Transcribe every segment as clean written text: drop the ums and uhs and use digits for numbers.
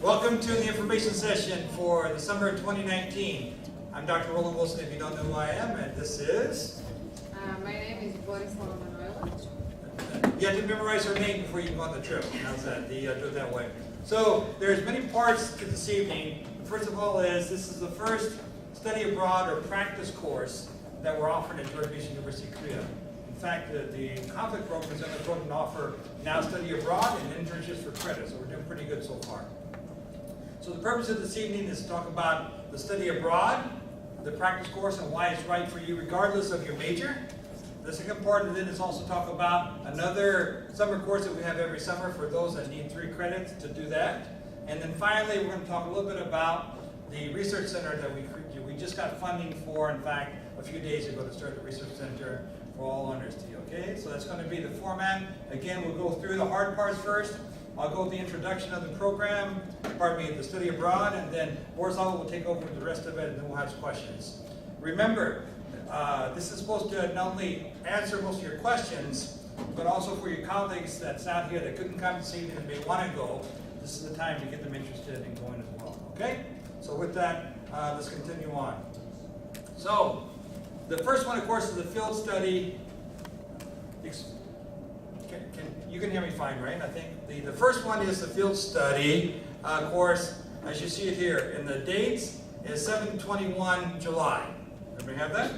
Welcome to the information session for the summer of 2019. I'm Dr. Roland Wilson, if you don't know who I am, and this is... My name is Borislava Manojlović. You have to memorize her name before you go on the trip. How's that? Do it that way. So there's many parts to this evening. First of all this is the first study abroad or practice course that we're offering at George Mason University, Korea. In fact, the conflict program is going to go and offer now study abroad and internships for credit, so we're doing pretty good so far. So the purpose of this evening is to talk about the study abroad, the practice course, and why it's right for you regardless of your major. The second part of it is also talk about another summer course that we have every summer for those that need 3 credits to do that. And then finally, we're going to talk a little bit about the research center that we just got funding for, in fact, a few days ago to start the research center for all learners. Okay, so that's going to be the format. Again, we'll go through the hard parts first. I'll go with the introduction of the program, the study abroad, and then Borislava will take over the rest of it, and then we'll have some questions. Remember, this is supposed to not only answer most of your questions, but also for your colleagues that's out here that couldn't come this evening and may want to go, this is the time to get them interested in going as well. Okay? So with that, let's continue on. So, the first one, of course, is the field study. You can hear me fine, right? I think the first one is the field study course, as you see it here. And the dates is 7/21 July. Everybody have that?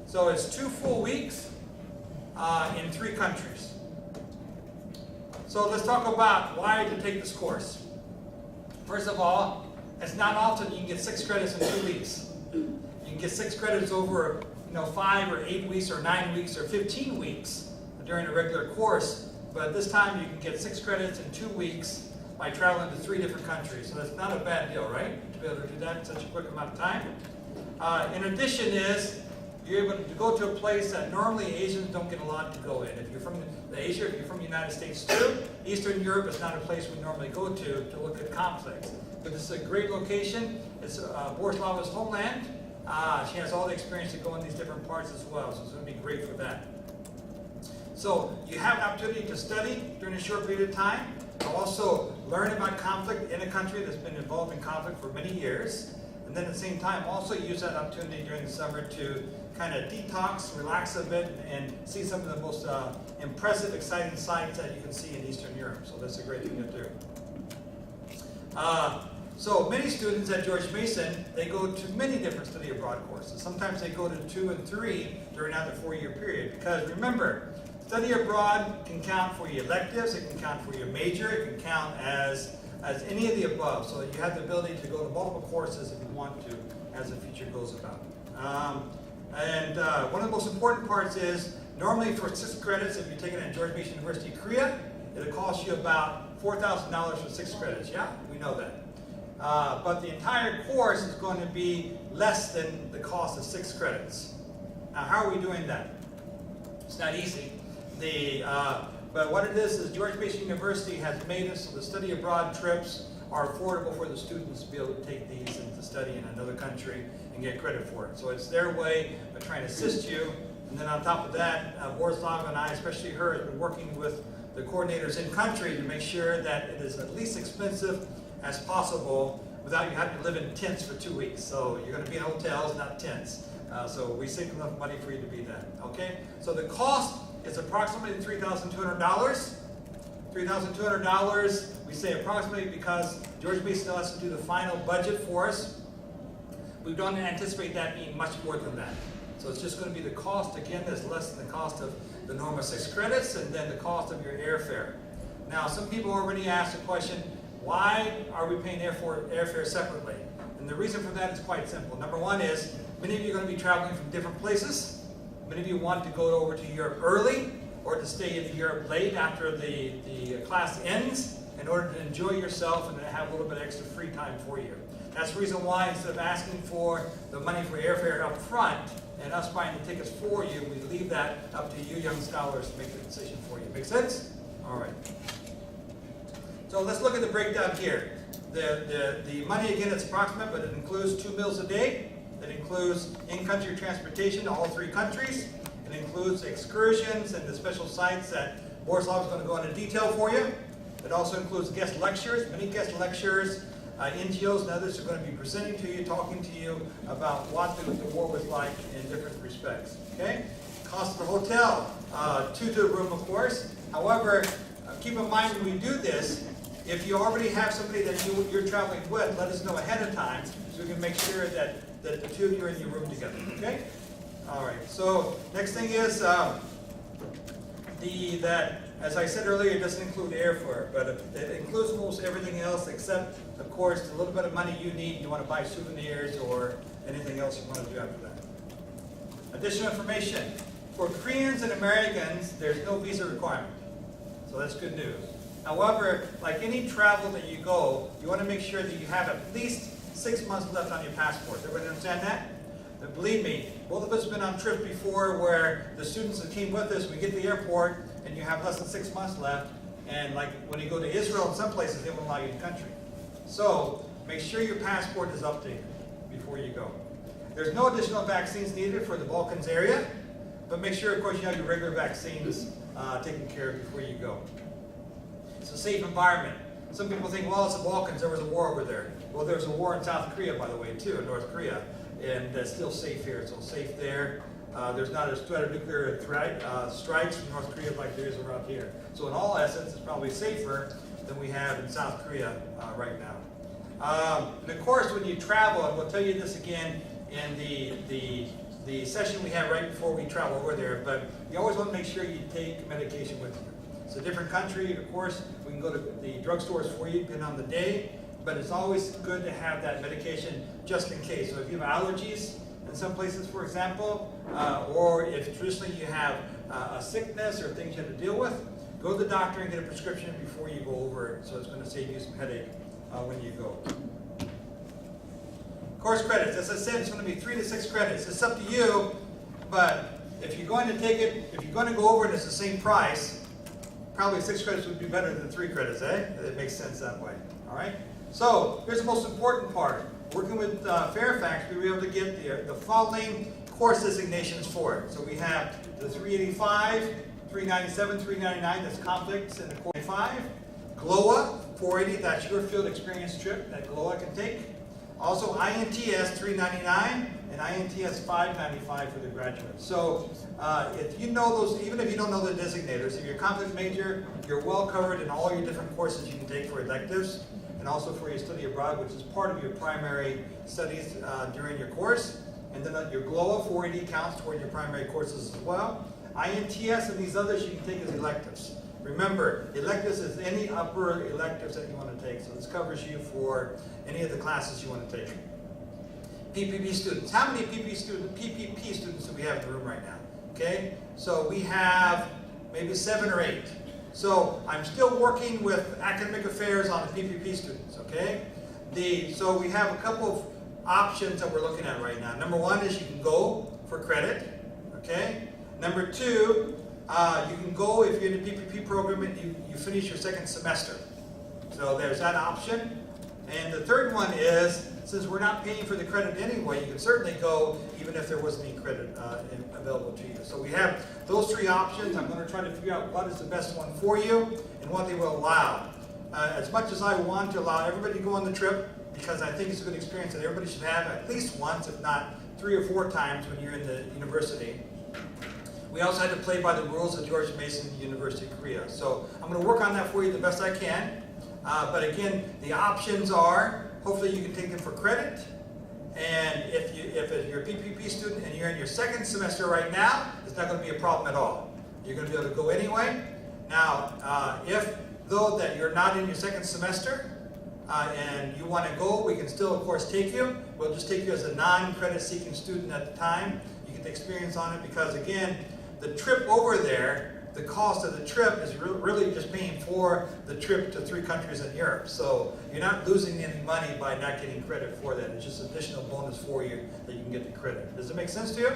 So it's 2 full weeks in 3 countries. So let's talk about why to take this course. First of all, it's not often you can get 6 credits in 2 weeks. You can get 6 credits over 5 or 8 weeks or 9 weeks or 15 weeks during a regular course, but this time you can get 6 credits in 2 weeks by traveling to 3 different countries. So that's not a bad deal, right? To be able to do that in such a quick amount of time. In addition you're able to go to a place that normally Asians don't get a lot to go in. If you're from Asia, if you're from the United States too, Eastern Europe is not a place we normally go to look at conflicts. But this is a great location. It's Borislava's homeland. She has all the experience to go in these different parts as well, so it's going to be great for that. So you have an opportunity to study during a short period of time. Also learn about conflict in a country that's been involved in conflict for many years. And then at the same time also use that opportunity during the summer to kind of detox, relax a bit, and see some of the most impressive, exciting sights that you can see in Eastern Europe. So that's a great thing to do. So many students at George Mason, they go to many different study abroad courses. Sometimes they go to 2 and 3 during another 4-year period. Because remember, study abroad can count for your electives, it can count for your major, it can count as any of the above. So you have the ability to go to multiple courses if you want to as the future goes about. One of the most important parts is, normally for 6 credits, if you take it at George Mason University, Korea, it'll cost you about $4,000 for 6 credits. Yeah, we know that. But the entire course is going to be less than the cost of 6 credits. Now, how are we doing that? It's not easy. But what it is George Mason University has made it so the study abroad trips are affordable for the students to be able to take these and to study in another country and get credit for it. So it's their way of trying to assist you. And then on top of that, Borislava and I, especially her, have been working with the coordinators in country to make sure that it is at least expensive as possible without you having to live in tents for 2 weeks. So you're going to be in hotels, not tents. So we save enough money for you to be that. Okay? So the cost is approximately $3,200. $3,200, we say approximately because George Mason still has to do the final budget for us. We don't anticipate that being much more than that. So it's just going to be the cost, again, that's less than the cost of the normal 6 credits and then the cost of your airfare. Now, some people already asked the question, why are we paying airfare separately? And the reason for that is quite simple. Number one is, many of you are going to be traveling from different places. Many of you want to go over to Europe early or to stay in Europe late after the class ends in order to enjoy yourself and to have a little bit extra free time for you. That's the reason why instead of asking for the money for airfare up front and us buying the tickets for you, we leave that up to you young scholars to make the decision for you. Make sense? All right. So let's look at the breakdown here. The money, again, it's approximate, but it includes 2 meals a day. It includes in-country transportation to all 3 countries. It includes excursions and the special sites that Borislava is going to go into detail for you. It also includes guest lectures. Many guest lecturers, NGOs and others are going to be presenting to you, talking to you about what the war was like in different respects. Okay? Cost of the hotel, 2 to a room, of course. However, keep in mind when we do this, if you already have somebody that you're traveling with, let us know ahead of time so we can make sure that the 2 of you are in your room together. Okay? All right. So next thing is as I said earlier, it doesn't include airfare, but it includes almost everything else except, of course, the little bit of money you need. You want to buy souvenirs or anything else you want to do after that. Additional information. For Koreans and Americans, there's no visa requirement. So that's good news. However, like any travel that you go, you want to make sure that you have at least 6 months left on your passport. Everybody understand that? But believe me, both of us have been on trips before where the students that came with us, we get to the airport and you have less than 6 months left. And like when you go to Israel, in some places, they won't allow you in the country. So make sure your passport is updated before you go. There's no additional vaccines needed for the Balkans area, but make sure, of course, you have your regular vaccines taken care of before you go. It's a safe environment. Some people think, well, it's the Balkans, there was a war over there. Well, there was a war in South Korea, by the way, too, in North Korea. And it's still safe here. It's all safe there. There's not a threat of nuclear strikes from North Korea like there is around here. So in all essence, it's probably safer than we have in South Korea right now. And of course, when you travel, and we'll tell you this again in the session we have right before we travel over there, but you always want to make sure you take medication with you. It's a different country, of course. We can go to the drugstores for you, depending on the day, but it's always good to have that medication just in case. So if you have allergies in some places, for example, or if traditionally you have a sickness or things you have to deal with, go to the doctor and get a prescription before you go over, so it's going to save you some headache when you go. Course credits, as I said, it's going to be 3 to 6 credits. It's up to you, but if you're going to take it, if you're going to go over it, it's the same price, probably 6 credits would be better than 3 credits, eh? It makes sense that way, all right? So, here's the most important part. Working with Fairfax, we were able to get the following course designations for it. So we have the 385, 397, 399, that's conflicts in the course 5. GLOA, 480, that's your field experience trip that GLOA can take. Also INTS 399 and INTS 595 for the graduates. So if you know those, even if you don't know the designators, if you're a conflict major, you're well covered in all your different courses you can take for electives and also for your study abroad, which is part of your primary studies during your course. And then your GLOA 480 counts toward your primary courses as well. INTS and these others you can take as electives. Remember, electives is any upper electives that you want to take. So this covers you for any of the classes you want to take. PPP students. How many PPP students do we have in the room right now? Okay, so we have maybe 7 or 8. So I'm still working with academic affairs on the PPP students, okay? So we have a couple of options that we're looking at right now. Number 1 is you can go for credit, okay? Number 2, you can go if you're in a PPP program and you finish your 2nd semester. So there's that option. And the third one is, since we're not paying for the credit anyway, you can certainly go even if there wasn't any credit available to you. So we have those 3 options. I'm going to try to figure out what is the best one for you and what they will allow. As much as I want to allow everybody to go on the trip, because I think it's a good experience that everybody should have at least once, if not 3 or 4 times when you're in the university. We also had to play by the rules of George Mason University of Korea. So I'm going to work on that for you the best I can. But again, the options are, hopefully you can take them for credit. And if you're a PPP student and you're in your 2nd semester right now, it's not going to be a problem at all. You're going to be able to go anyway. Now, if though that you're not in your 2nd semester and you want to go, we can still, of course, take you. We'll just take you as a non-credit seeking student at the time. You get the experience on it because, again, the trip over there, the cost of the trip is really just paying for the trip to 3 countries in Europe. So you're not losing any money by not getting credit for that. It's just an additional bonus for you that you can get the credit. Does it make sense to you?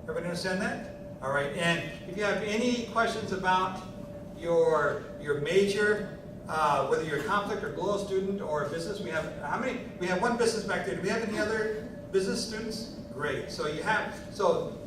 Everybody understand that? All right. And if you have any questions about your major, whether you're a conflict or global student or a business, we have how many? We have 1 business back there. Do we have any other business students? Great. So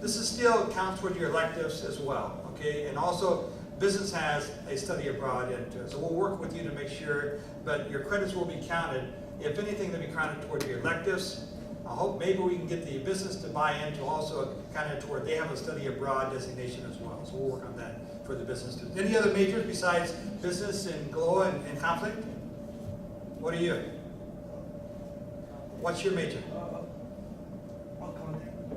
this is still counts toward your electives as well. Okay, and also business has a study abroad into it. So we'll work with you to make sure, but your credits will be counted. If anything, they'll be counted toward your electives. I hope maybe we can get the business to buy into also kind of toward, they have a study abroad designation as well. So we'll work on that for the business students. Any other majors besides business and GLOA and conflict? What are you? What's your major?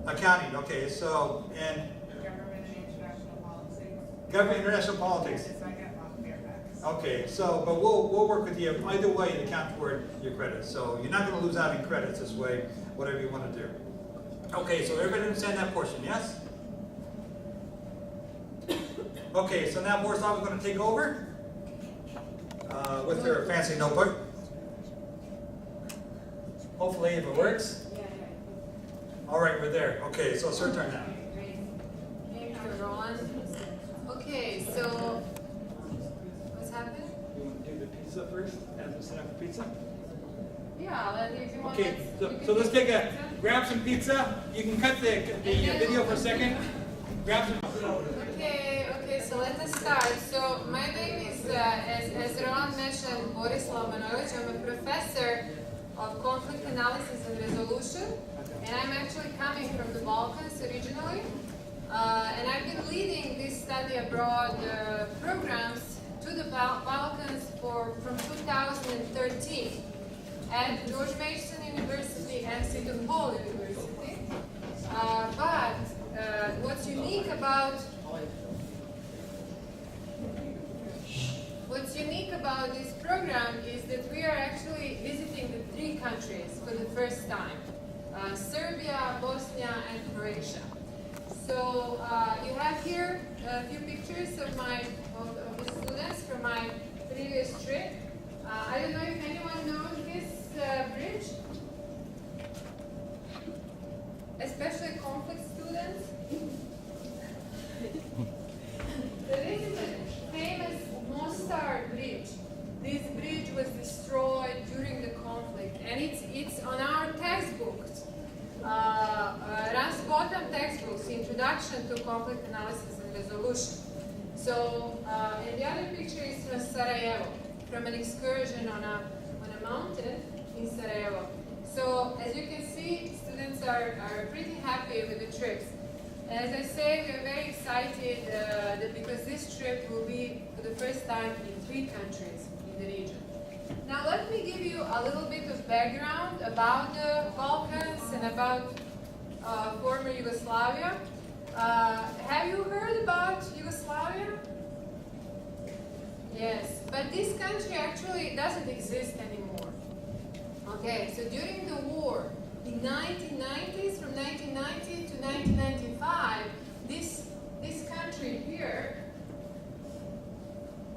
Accounting, okay, so, and? Government and international policy. Government and international politics. Yes, I got my Fairfax. Okay, so, but we'll work with you either way to count toward your credits. So you're not going to lose out in credits this way, whatever you want to do. Okay, so everybody understand that portion, yes? Okay, so now Borislav is going to take over with her fancy notebook. Hopefully, if it works. All right, we're there. Okay, so it's her turn now. Thank you, Ron. Okay, so what's happened? You want to do the pizza first, as we set up for pizza? Yeah, if you want. Okay, so let's grab some pizza. You can cut the video for a second. Grab some. Okay, so let us start. So my name is, as Ron mentioned, Borislav Manojlić. I'm a professor of conflict analysis and resolution, and I'm actually coming from the Balkans originally. And I've been leading these study abroad programs to the Balkans from 2013 at George Mason University and Seton Hall University. But what's unique about this program is that we are actually visiting the 3 countries for the first time: Serbia, Bosnia, and Croatia. So you have here a few pictures of the students from my previous trip. I don't know if anyone knows this bridge, especially conflict students. So this is a famous Mostar Bridge. This bridge was destroyed during the conflict, and it's on our textbooks. Ras bottom textbooks, Introduction to Conflict Analysis and Resolution. So, and the other picture is from Sarajevo, from an excursion on a mountain in Sarajevo. So, as you can see, students are pretty happy with the trips. And as I said, we are very excited because this trip will be for the first time in 3 countries in the region. Now let me give you a little bit of background about the Balkans and about former Yugoslavia. Have you heard about Yugoslavia? Yes, but this country actually doesn't exist anymore. Okay, so during the war, in 1990s, from 1990 to 1995, this country here,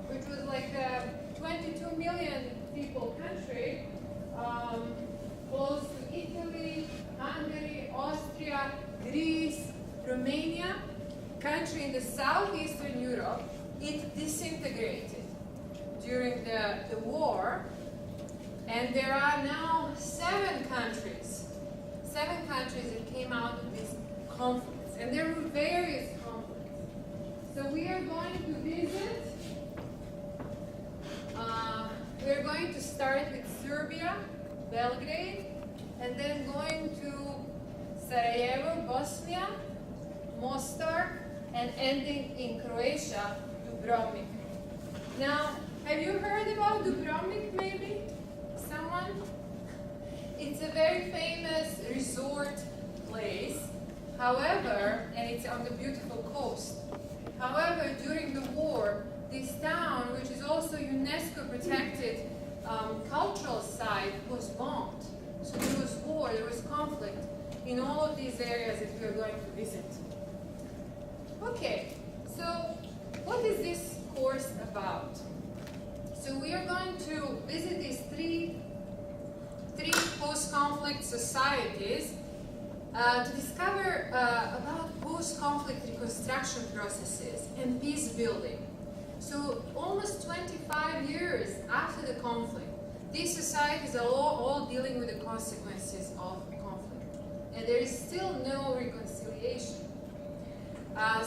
which was like a 22 million people country, close to Italy, Hungary, Austria, Greece, Romania, country in the southeastern Europe, it disintegrated during the war, and there are now 7 countries that came out of these conflicts, and there were various conflicts. So we are going to visit. We're going to start with Serbia, Belgrade, and then going to Sarajevo, Bosnia, Mostar, and ending in Croatia, Dubrovnik. Now, have you heard about Dubrovnik maybe? Someone? It's a very famous resort place. However, and it's on the beautiful coast. However, during the war, this town, which is also UNESCO protected cultural site, was bombed. So there was war, there was conflict in all of these areas that we are going to visit. Okay, so what is this course about? So we are going to visit these three post-conflict societies to discover about post-conflict reconstruction processes and peace building. So almost 25 years after the conflict, these societies are all dealing with the consequences of conflict, and there is still no reconciliation.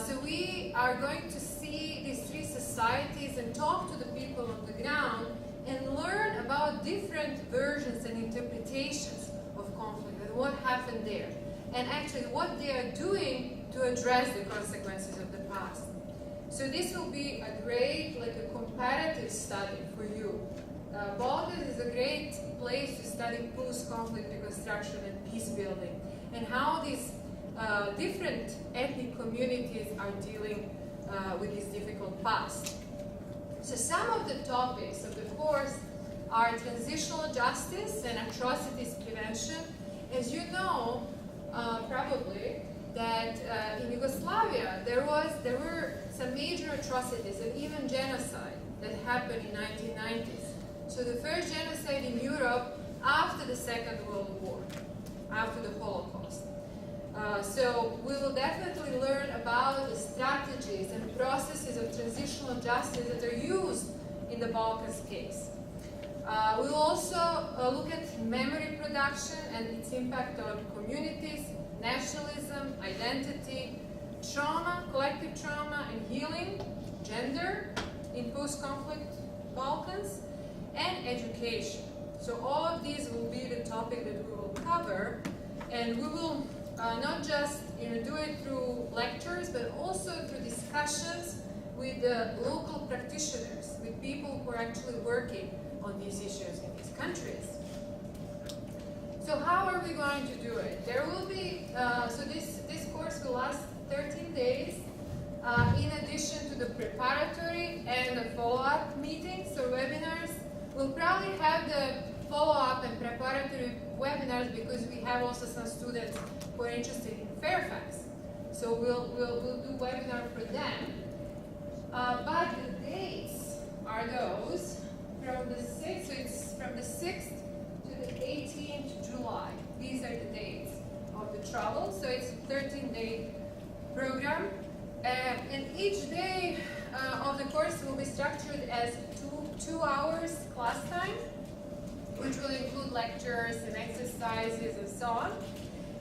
So we are going to see these three societies and talk to the people on the ground and learn about different versions and interpretations of conflict and what happened there, and actually what they are doing to address the consequences of the past. So this will be a great, like a comparative study for you. Balkan is a great place to study post-conflict reconstruction and peace building, and how these different ethnic communities are dealing with this difficult past. So some of the topics of the course are transitional justice and atrocities prevention. As you know, probably, that in Yugoslavia there were some major atrocities and even genocide that happened in 1990s. So the first genocide in Europe after the Second World War, after the Holocaust. So we will definitely learn about the strategies and processes of transitional justice that are used in the Balkans case. We will also look at memory production and its impact on communities, nationalism, identity, trauma, collective trauma and healing, gender in post-conflict Balkans, and education. So all of these will be the topic that we will cover, and we will not just do it through lectures, but also through discussions with the local practitioners, with people who are actually working on these issues in these countries. So how are we going to do it? There will be, so this course will last 13 days, in addition to the preparatory and the follow-up meetings or webinars. We'll probably have the follow-up and preparatory webinars because we have also some students who are interested in Fairfax. So we'll do webinar for them. But the dates are those from the 6th, so it's from the 6th to the 18th July. These are the dates of the travel. So it's a 13-day program. And each day of the course will be structured as two hours class time, which will include lectures and exercises and so on.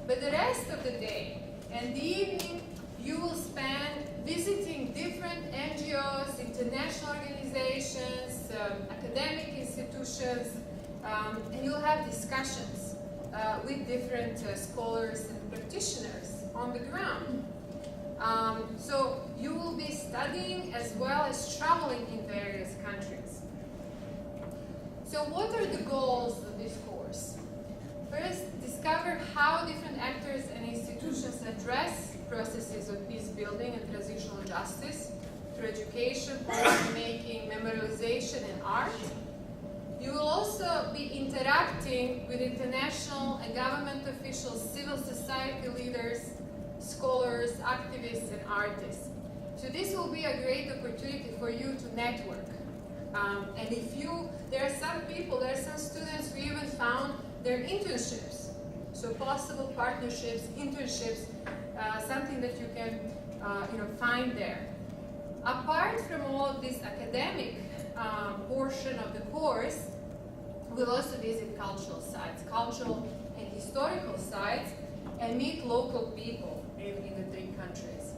But the rest of the day and the evening, you will spend visiting different NGOs, international organizations, academic institutions, and you'll have discussions with different scholars and practitioners on the ground. So you will be studying as well as traveling in various countries. So what are the goals of this course? First, discover how different actors and institutions address processes of peace building and transitional justice through education, policy making, memorialization, and art. You will also be interacting with international and government officials, civil society leaders, scholars, activists, and artists. So this will be a great opportunity for you to network. And there are some people, there are some students who even found their internships. So possible partnerships, internships, something that you can find there. Apart from all of this academic portion of the course, we'll also visit cultural sites, cultural and historical sites, and meet local people in the three countries.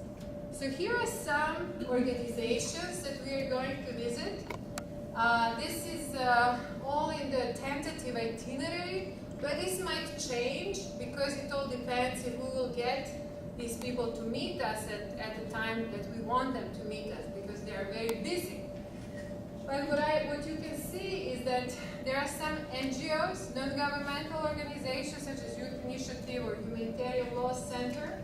So here are some organizations that we are going to visit. This is all in the tentative itinerary, but this might change because it all depends if we will get these people to meet us at the time that we want them to meet us, because they are very busy. But what you can see is that there are some NGOs, non-governmental organizations such as Youth Initiative or Humanitarian Law Center,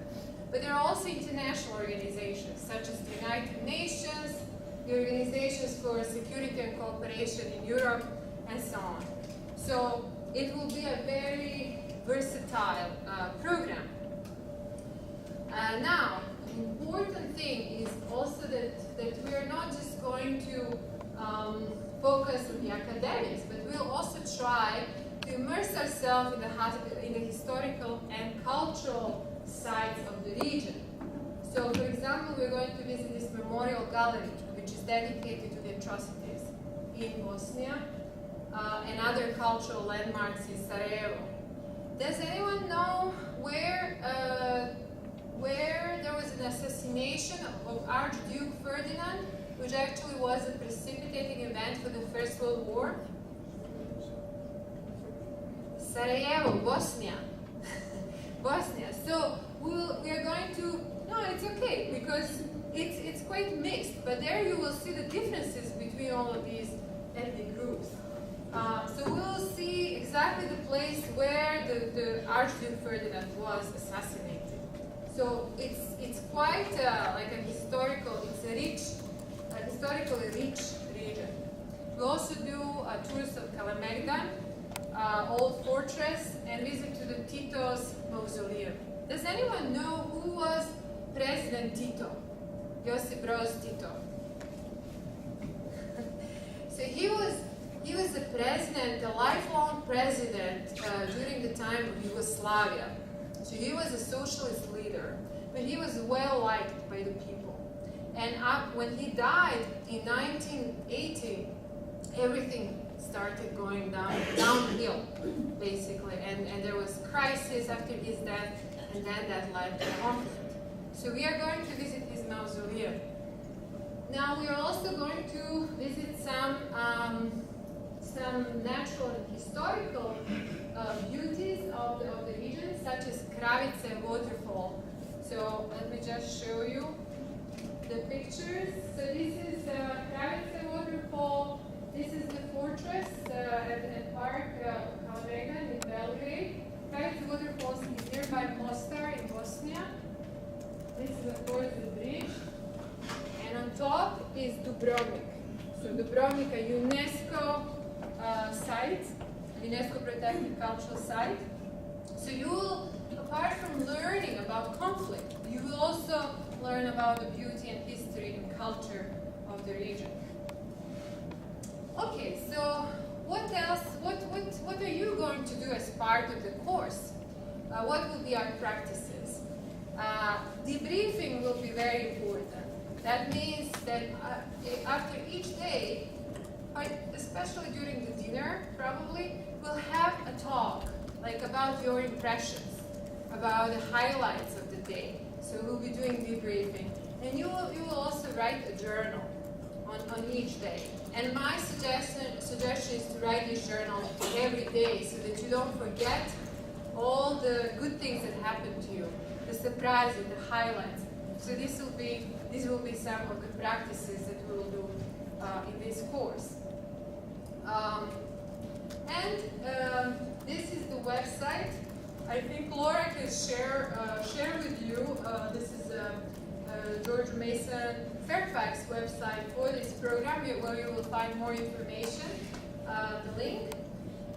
but there are also international organizations such as the United Nations, the Organizations for Security and Cooperation in Europe, and so on. So it will be a very versatile program. Now, an important thing is also that we are not just going to focus on the academics, but we'll also try to immerse ourselves in the historical and cultural sites of the region. So, for example, we're going to visit this memorial gallery, which is dedicated to the atrocities in Bosnia and other cultural landmarks in Sarajevo. Does anyone know where where there was an assassination of Archduke Ferdinand, which actually was a precipitating event for the First World War. Sarajevo, Bosnia. Bosnia. So we are going to, no, it's okay, because it's quite mixed, but there you will see the differences between all of these ethnic groups. So we will see exactly the place where the Archduke Ferdinand was assassinated. So it's quite like a historical, it's a historically rich region. We also do tours of Kalemegdan, old fortress, and visit to the Tito's mausoleum. Does anyone know who was President Tito? Josip Broz Tito. So he was a president, a lifelong president during the time of Yugoslavia. So he was a socialist leader, but he was well liked by the people. And when he died in 1980, everything started going downhill, basically. And there was crisis after his death, and then that led to conflict. So we are going to visit his mausoleum. Now we are also going to visit some natural and historical beauties of the region, such as Kravice waterfall. So let me just show you the pictures. So this is Kravice waterfall. This is the fortress and park Kalemegdan in Belgrade. Kravice waterfall is nearby Mostar in Bosnia. This is of course the bridge. And on top is Dubrovnik. So Dubrovnik, a UNESCO site, UNESCO protected cultural site. So you will, apart from learning about conflict, you will also learn about the beauty and history and culture of the region. Okay, so what else, what are you going to do as part of the course? What will be our practices? Debriefing will be very important. That means that after each day, especially during the dinner, probably, we'll have a talk, like about your impressions, about the highlights of the day. So we'll be doing debriefing. And you will also write a journal on each day. And my suggestion is to write this journal every day so that you don't forget all the good things that happened to you, the surprises, the highlights. So this will be some of the practices that we will do in this course. This is the website. I think Laura can share with you. This is George Mason Fairfax website for this program, where you will find more information. The link.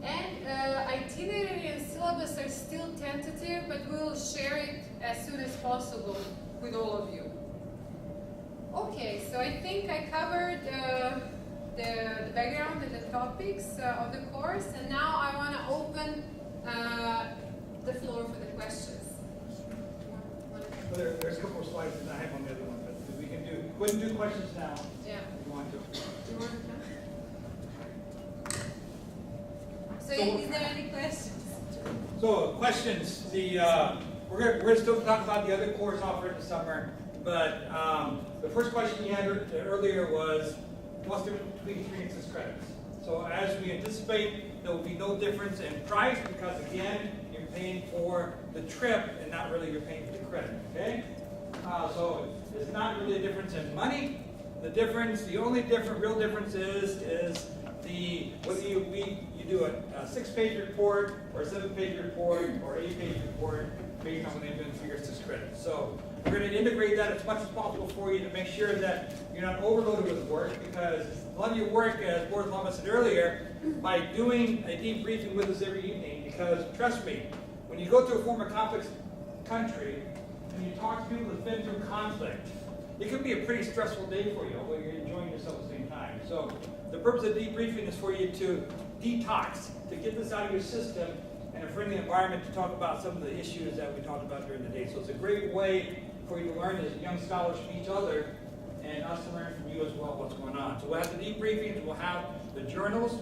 And itinerary and syllabus are still tentative, but we will share it as soon as possible with all of you. Okay, so I think I covered the background and the topics of the course, and now I want to open the floor for the questions. Well, there's a couple of slides, and I have on the other one, but we can do. Go ahead and do questions now. Yeah. If you want to. Do you want to? So is there any questions? So questions. We're going to still talk about the other course offered in the summer, but the first question you had earlier was, what's the difference between experience and credits? So as we anticipate, there will be no difference in price because, again, you're paying for the trip and not really you're paying for the credit, okay? So it's not really a difference in money. The only real difference is whether you do a 6-page report or a 7-page report or 8-page report based on when they've been figures to credit. So we're going to integrate that as much as possible for you to make sure that you're not overloaded with work, because a lot of your work, as Boris Lama said earlier, by doing a debriefing with us every evening, because trust me, when you go to a former conflict country and you talk to people that've been through conflict, it can be a pretty stressful day for you, although you're enjoying yourself at the same time. So the purpose of debriefing is for you to detox, to get this out of your system in a friendly environment to talk about some of the issues that we talked about during the day. So it's a great way for you to learn as young scholars from each other and us to learn from you as well what's going on. So we'll have the debriefings, we'll have the journals.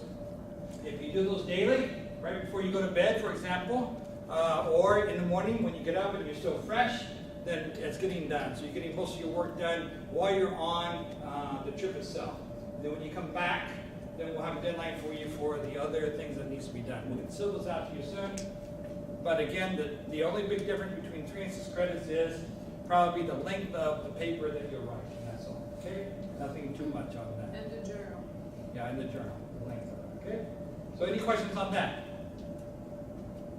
If you do those daily, right before you go to bed, for example, or in the morning when you get up and you're still fresh, then it's getting done. So you're getting most of your work done while you're on the trip itself. And then when you come back, then we'll have a deadline for you for the other things that needs to be done. We'll get syllabus out to you soon. But again, the only big difference between 3 and 6 credits is probably the length of the paper that you're writing. That's all. Okay? Nothing too much on that. And the journal. Yeah, in the journal, the length of it. Okay? So any questions on that?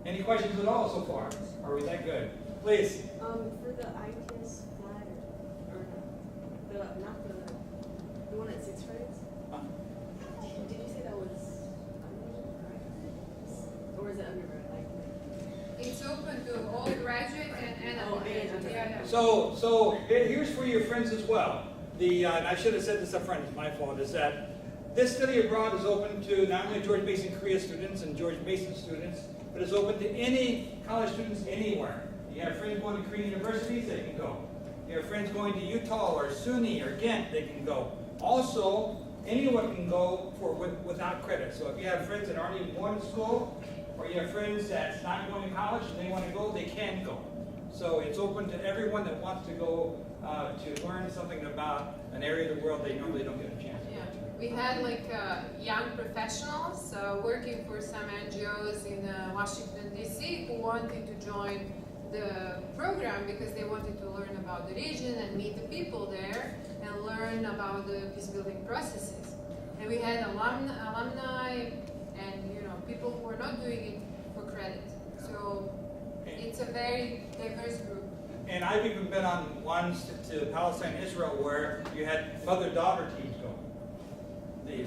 Any questions at all so far? Are we that good? Please. For the ITS flat, or not the one at 6 credits? Did you say that was undergrad? Or is it undergrad? It's open to all graduate and undergraduate. Yeah. So here's for your friends as well. And I should have said this up front, it's my fault, is that this study abroad is open to not only George Mason Korea students and George Mason students, but it's open to any college students anywhere. You have friends going to Korean universities, they can go. You have friends going to Utah or SUNY or Ghent, they can go. Also, anyone can go without credit. So if you have friends that aren't even going to school, or you have friends that's not going to college and they want to go, they can go. So it's open to everyone that wants to go to learn something about an area of the world they normally don't get a chance to go to. We had like young professionals working for some NGOs in Washington, D.C. who wanted to join the program because they wanted to learn about the region and meet the people there and learn about the peace building processes. And we had alumni and people who are not doing it for credit. So it's a very diverse group. And I've even been on ones to Palestine, Israel, where you had mother-daughter teams go.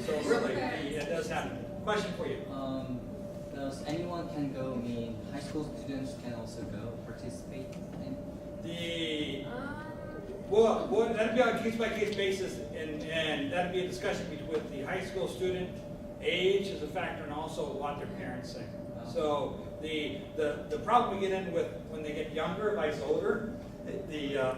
So really, it does happen. Question for you. Does anyone can go, mean high school students can also go participate in? Well, that'd be on a case-by-case basis, and that'd be a discussion with the high school student. Age is a factor, and also what their parents say. So the problem we get in with when they get younger, vice older,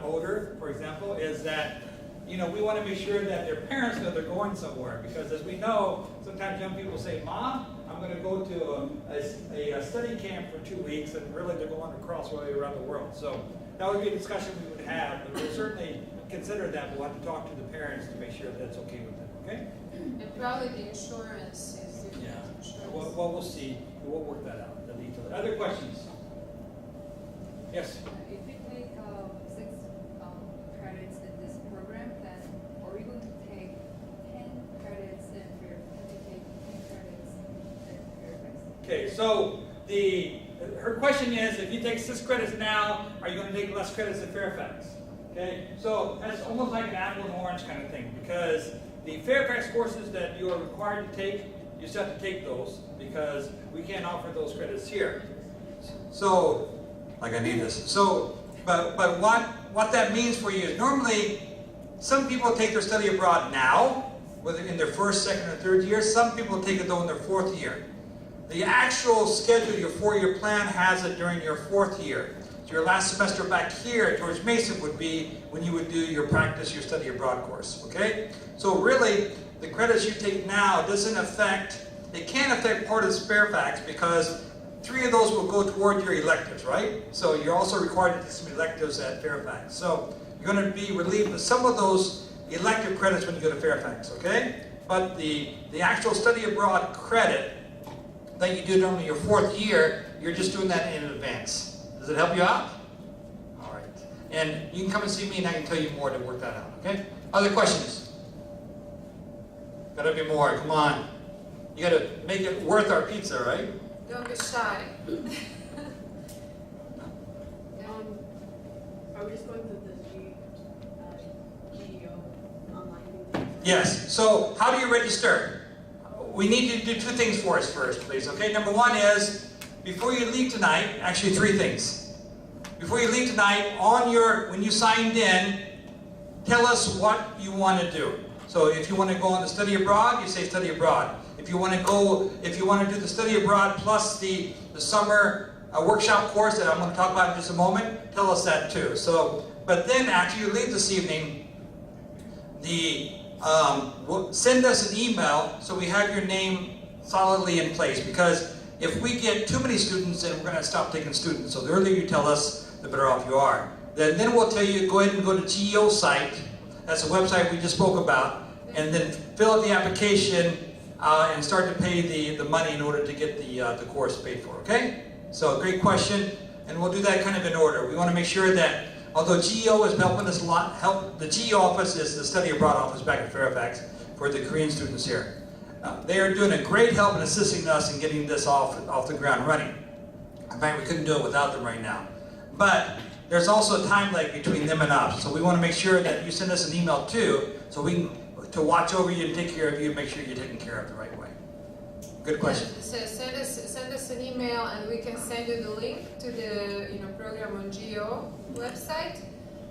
older, for example, is that we want to make sure that their parents know they're going somewhere, because as we know, sometimes young people say, "Mom, I'm going to go to a study camp for 2 weeks," and really they're going across way around the world. So that would be a discussion we would have, but we'll certainly consider that. We'll have to talk to the parents to make sure that's okay with them. Okay? And probably the insurance is different. Yeah. Well, we'll see. We'll work that out. The detail. Other questions? Yes. If we take 6 credits in this program, then are we going to take 10 credits in take 10 credits in Fairfax? Okay. So her question is, if you take 6 credits now, are you going to take less credits at Fairfax? Okay. So that's almost like an apple and orange kind of thing, because the Fairfax courses that you are required to take, you still have to take those, because we can't offer those credits here. So, like I need this. So, but what that means for you is normally some people take their study abroad now, whether in their first, second, or third year. Some people take it though in their 4th year. The actual schedule, your 4-year plan, has it during your 4th year. So your last semester back here at George Mason would be when you would do your practice, your study abroad course, okay? So really, the credits you take now doesn't affect, it can affect part of Fairfax, because 3 of those will go toward your electives, right? So you're also required to take some electives at Fairfax. So you're going to be relieved of some of those elective credits when you go to Fairfax, okay? But the actual study abroad credit that you do during your 4th year, you're just doing that in advance. Does it help you out? All right. And you can come and see me and I can tell you more to work that out, okay? Other questions? Gotta be more, come on. You gotta make it worth our pizza, right? Don't be shy. Are we just going through the GEO online thing? Yes. So how do you register? We need to do 2 things for us first, please, okay? Number 1 is, before you leave tonight, actually 3 things. Before you leave tonight, when you signed in, tell us what you want to do. So if you want to go on the study abroad, you say study abroad. If you want to do the study abroad plus the summer workshop course that I'm going to talk about in just a moment, tell us that too. So, but then after you leave this evening, send us an email so we have your name solidly in place, because if we get too many students, then we're going to stop taking students. So the earlier you tell us, the better off you are. Then we'll tell you, go ahead and go to GEO site. That's a website we just spoke about. And then fill out the application and start to pay the money in order to get the course paid for, okay? So great question, and we'll do that kind of in order. We want to make sure that, although GEO is helping us a lot, the GEO office is the study abroad office back in Fairfax for the Korean students here. They are doing a great help in assisting us in getting this off the ground running. In fact, we couldn't do it without them right now. But there's also a time lag between them and us, so we want to make sure that you send us an email too, so we can to watch over you and take care of you and make sure you're taken care of the right way. Good question. So send us an email and we can send you the link to the program on GEO website,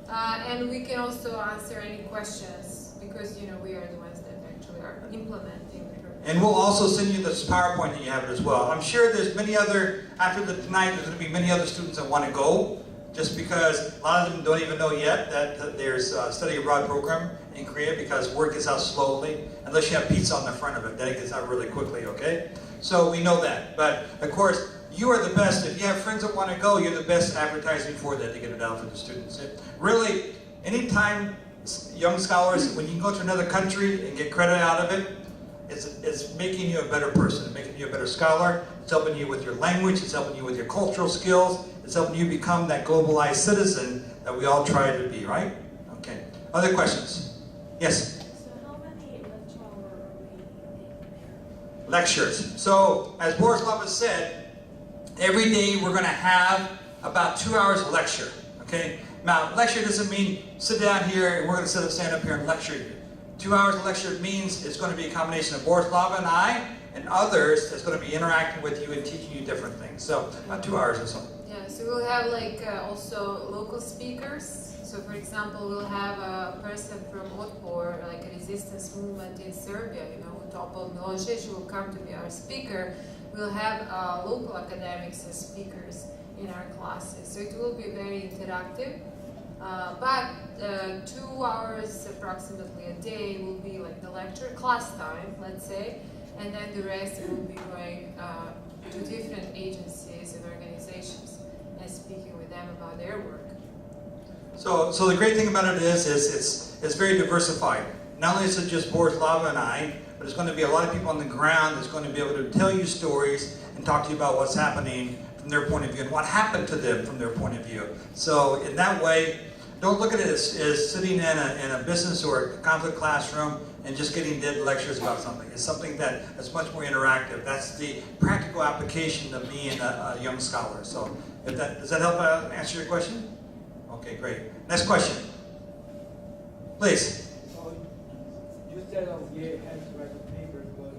and we can also answer any questions because we are the ones that actually are implementing the program. And we'll also send you this PowerPoint that you have it as well. I'm sure there's many other, after tonight, there's going to be many other students that want to go, just because a lot of them don't even know yet that there's a study abroad program in Korea, because word gets out slowly, unless you have pizza on the front of it, then it gets out really quickly, okay? So we know that, but of course, you are the best. If you have friends that want to go, you're the best advertising for that to get it out for the students. Really, anytime young scholars, when you can go to another country and get credit out of it, it's making you a better person, making you a better scholar. It's helping you with your language, it's helping you with your cultural skills, it's helping you become that globalized citizen that we all try to be, right? Okay. Other questions? Yes? So how many lecture hours are we taking there? Lectures. So, as Borislav has said, every day we're going to have about 2 hours of lecture, okay? Now, lecture doesn't mean sit down here and we're going to stand up here and lecture you. 2 hours of lecture means it's going to be a combination of Borislav and I and others that's going to be interacting with you and teaching you different things. So, about 2 hours or so. Yeah, so we'll have also local speakers. So for example, we'll have a person from Otpor, like a resistance movement in Serbia, Topol Milošević will come to be our speaker. We'll have local academics as speakers in our classes. So it will be very interactive. But 2 hours approximately a day will be like the lecture class time, let's say, and then the rest will be going to different agencies and organizations and speaking with them about their work. So the great thing about it is it's very diversified. Not only is it just Borislava and I, but there's going to be a lot of people on the ground that's going to be able to tell you stories and talk to you about what's happening from their point of view and what happened to them from their point of view. So in that way, don't look at it as sitting in a business or a conflict classroom and just getting dead lectures about something. It's something that's much more interactive. That's the practical application of being a young scholar. So does that help answer your question? Okay, great. Next question. Please. So you said you have to write the papers, but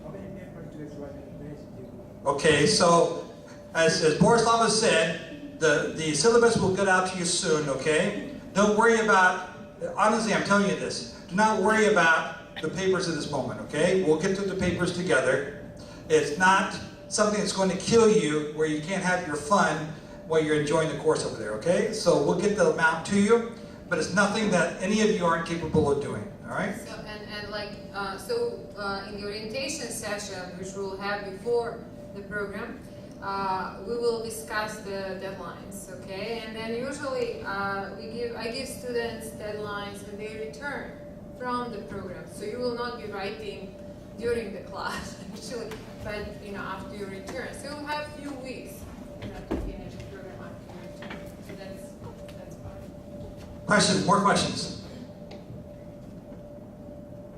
how many papers do you have to write in university? Okay, so as Borislava said, the syllabus will get out to you soon, okay? Don't worry about, honestly, I'm telling you this, do not worry about the papers at this moment, okay? We'll get through the papers together. It's not something that's going to kill you where you can't have your fun while you're enjoying the course over there, okay? So we'll get the amount to you, but it's nothing that any of you aren't capable of doing, all right? So, in the orientation session, which we'll have before the program, we will discuss the deadlines, okay? And then usually I give students deadlines when they return from the program. So you will not be writing during the class, actually, but after you return. So you'll have a few weeks to finish the program after you return. So that's fine. Questions? More questions?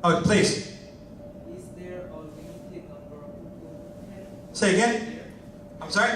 Oh, please. Is there a limited number of people who can Say again? get there? I'm sorry?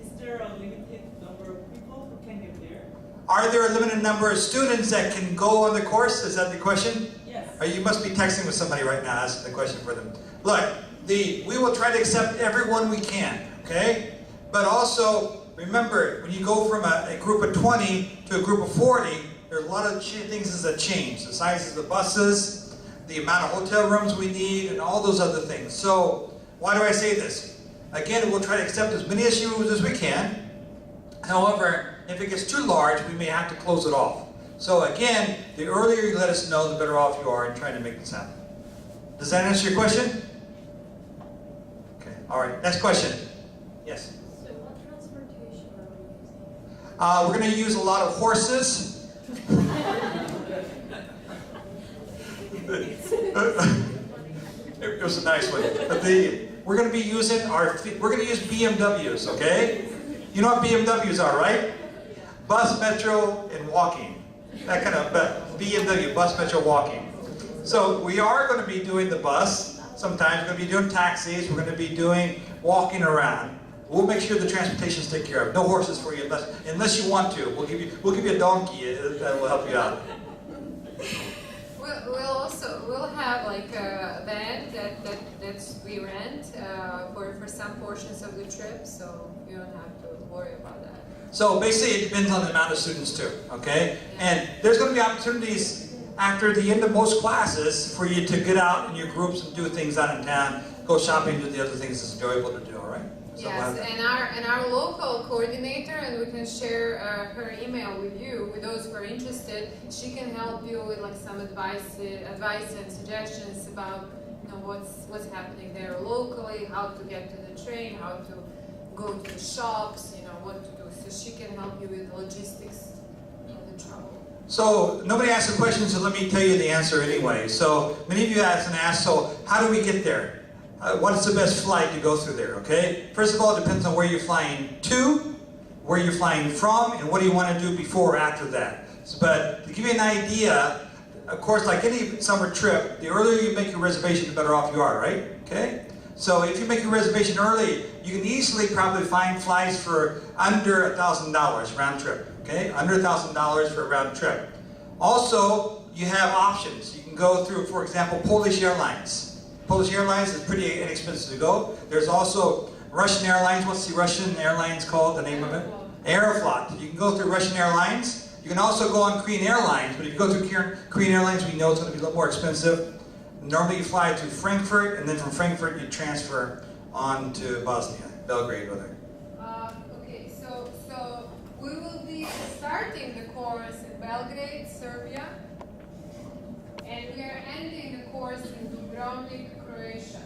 Is there a limited number of people who can get there? Are there a limited number of students that can go on the course? Is that the question? Yes. Or you must be texting with somebody right now asking the question for them. Look, we will try to accept everyone we can, okay? But also, remember, when you go from a group of 20 to a group of 40, there's a lot of things that change. The sizes of the buses, the amount of hotel rooms we need, and all those other things. So, why do I say this? Again, we'll try to accept as many students as we can. However, if it gets too large, we may have to close it off. So again, the earlier you let us know, the better off you are in trying to make this happen. Does that answer your question? Okay, all right, next question. Yes? So what transportation are we using? We're going to use a lot of horses. It was a nice one. We're going to use BMWs, okay? You know what BMWs are, right? Bus, metro, and walking. That kind of BMW, bus, metro, walking. So we are going to be doing the bus. Sometimes we're going to be doing taxis. We're going to be doing walking around. We'll make sure the transportation's taken care of. No horses for you unless you want to. We'll give you a donkey that will help you out. We'll have like a van that we rent for some portions of the trip, so you don't have to worry about that. So basically it depends on the amount of students too, okay? And there's going to be opportunities after the end of most classes for you to get out in your groups and do things out in town, go shopping, do the other things that's enjoyable to do, all right? So yes, and our local coordinator, and we can share her email with you, with those who are interested. She can help you with like some advice and suggestions about what's happening there locally, how to get to the train, how to go to the shops, what to do. So she can help you with the logistics of the travel. So nobody asked a question, so let me tell you the answer anyway. So many of you asked, so how do we get there? What is the best flight to go through there, okay? First of all, it depends on where you're flying to, where you're flying from, and what do you want to do before or after that. But to give you an idea, of course, like any summer trip, the earlier you make your reservation, the better off you are, right? Okay? So if you make your reservation early, you can easily probably find flights for under $1,000 round trip, okay? Under $1,000 for a round trip. Also, you have options. You can go through, for example, Polish Airlines. Polish Airlines is pretty inexpensive to go. There's also Russian Airlines. What's the Russian Airlines called, the name of it? Aeroflot. You can go through Russian Airlines. You can also go on Korean Airlines, but if you go through Korean Airlines, we know it's going to be a little more expensive. Normally you fly to Frankfurt, and then from Frankfurt you transfer on to Bosnia, Belgrade, rather. Okay, so we will be starting the course in Belgrade, Serbia, and we are ending the course in Dubrovnik, Croatia.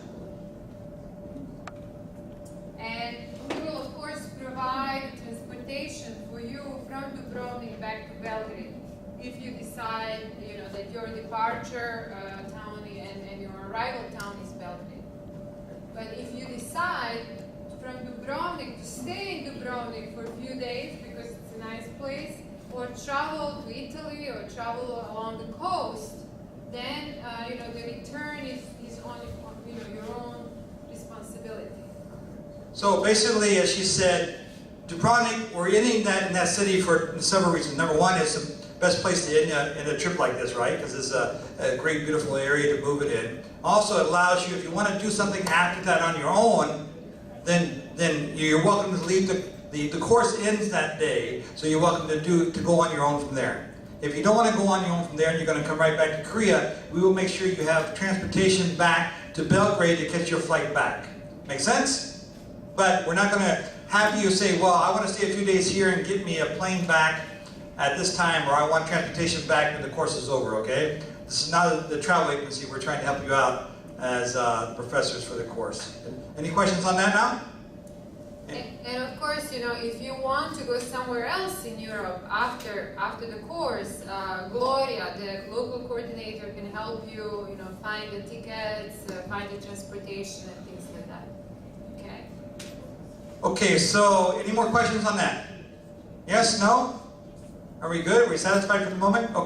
And we will of course provide transportation for you from Dubrovnik back to Belgrade if you decide that your departure town and your arrival town is Belgrade. But if you decide from Dubrovnik to stay in Dubrovnik for a few days because it's a nice place, or travel to Italy or travel along the coast, then the return is on your own responsibility. So basically, as she said, Dubrovnik, we're in that city for several reasons. Number one, it's the best place to end in a trip like this, right? Because it's a great, beautiful area to move it in. Also, it allows you, if you want to do something after that on your own, then you're welcome to leave the course ends that day, so you're welcome to go on your own from there. If you don't want to go on your own from there and you're going to come right back to Korea, we will make sure you have transportation back to Belgrade to catch your flight back. Make sense? But we're not going to have you say, well, I want to stay a few days here and get me a plane back at this time, or I want transportation back when the course is over, okay? This is not the travel agency. We're trying to help you out as professors for the course. Any questions on that now? And of course, if you want to go somewhere else in Europe after the course, Gloria, the local coordinator, can help you, find the tickets, find the transportation, and things like that. Okay. Okay. So, any more questions on that? Yes? No? Are we good? Are we satisfied for the moment? Okay.